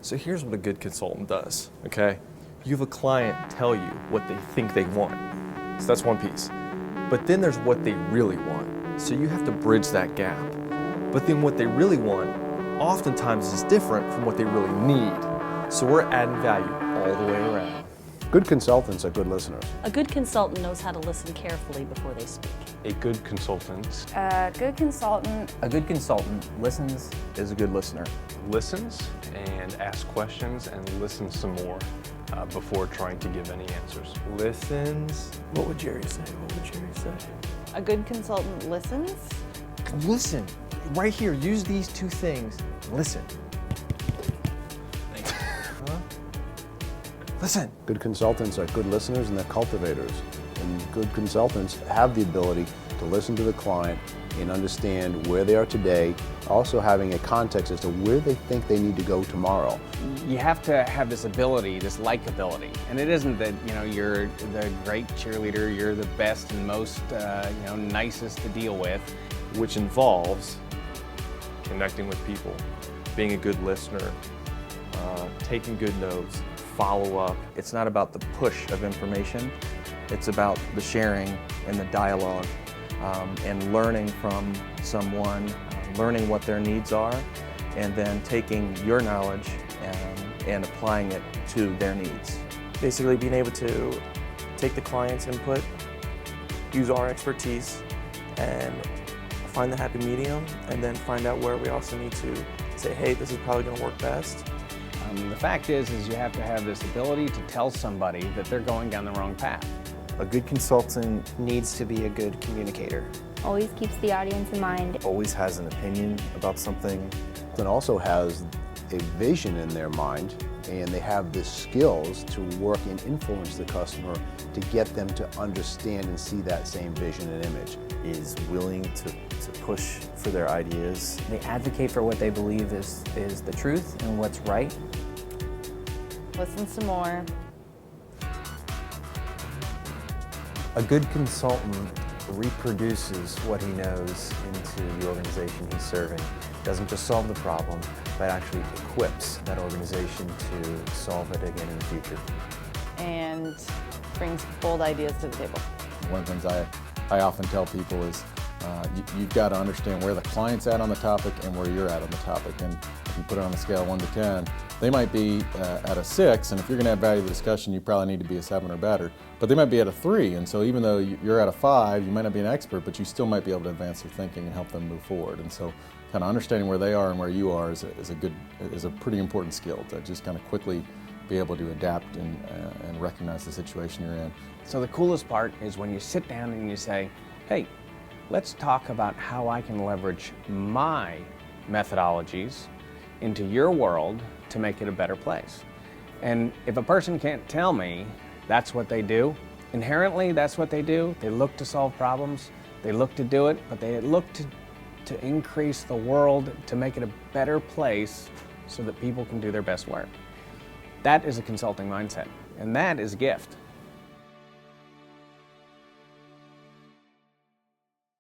So here's what a good consultant does, okay? You have a client tell you what they think they want. So that's one piece. But then there's what they really want. So you have to bridge that gap. But then what they really want oftentimes is different from what they really need. So we're adding value all the way around. Good consultants are good listeners. A good consultant knows how to listen carefully before they speak. A good consultant A good consultant A good consultant listens. Is a good listener. listens and asks questions and listens some more before trying to give any answers. Listens. What would Jerry say? What would Jerry say? A good consultant listens. Listen. Right here, use these two things. Listen. Huh? Listen. Good consultants are good listeners and they're cultivators. And good consultants have the ability to listen to the client and understand where they are today, also having a context as to where they think they need to go tomorrow. You have to have this ability, this likability. And it isn't that, you're the great cheerleader, you're the best and most, nicest to deal with. Which involves connecting with people, being a good listener, taking good notes, follow up. It's not about the push of information. It's about the sharing and the dialogue and learning from someone, learning what their needs are, and then taking your knowledge and applying it to their needs. Basically being able to take the client's input, use our expertise, and find the happy medium, and then find out where we also need to say, hey, this is probably going to work best. The fact is you have to have this ability to tell somebody that they're going down the wrong path. A good consultant needs to be a good communicator. Always keeps the audience in mind. Always has an opinion about something. And also has a vision in their mind, and they have the skills to work and influence the customer to get them to understand and see that same vision and image. Is willing to push for their ideas. They advocate for what they believe is the truth and what's right. Listen some more. A good consultant reproduces what he knows into the organization he's serving. Doesn't just solve the problem, but actually equips that organization to solve it again in the future. And brings bold ideas to the table. One of the things I often tell people is you've got to understand where the client's at on the topic and where you're at on the topic. And if you put it on a scale of 1 to 10, they might be at a 6, and if you're going to add value to the discussion, you probably need to be a 7 or better. But they might be at a 3, and so even though you're at a 5, you might not be an expert, but you still might be able to advance their thinking and help them move forward. And so kind of understanding where they are and where you are is a pretty important skill to just kind of quickly be able to adapt and recognize the situation you're in. So the coolest part is when you sit down and you say, hey, let's talk about how I can leverage my methodologies into your world to make it a better place. And if a person can't tell me that's what they do, inherently that's what they do. They look to solve problems, they look to do it, but they look to increase the world, to make it a better place so that people can do their best work. That is a consulting mindset, and that is a gift.